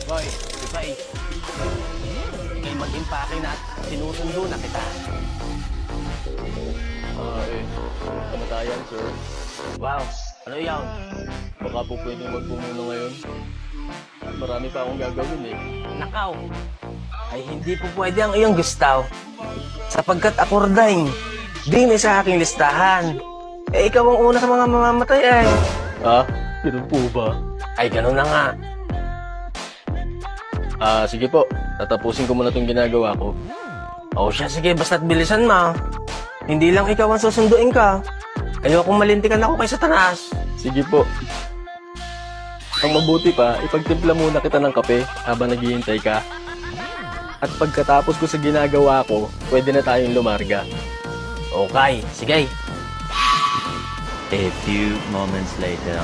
Boy, Pipay. Ikay mag-impake na at sinusundo na kita. Kamatayan, sir. Wow, ano yan? Baka po pwedeng magpumuna ngayon. Marami pa akong gagawin eh. Nakaw, ay hindi po pwede ang iyong gustaw. Sapagkat ako rin, din sa aking listahan. Eh, ikaw ang una sa mga mamamatay ay. Ah, ganun po ba? Ay, ganun na nga. Sige po. Tatapusin ko muna itong ginagawa ko. O siya, sige, basta't bilisan mo. Hindi lang ikaw ang susunduin ka. Ayokong malintikan ako kay Satanas. Sige po. Ang mabuti pa, ipagtimpla muna kita ng kape habang naghihintay ka. At pagkatapos ko sa ginagawa ko, pwede na tayong lumarga. Okay, sige. A few moments later.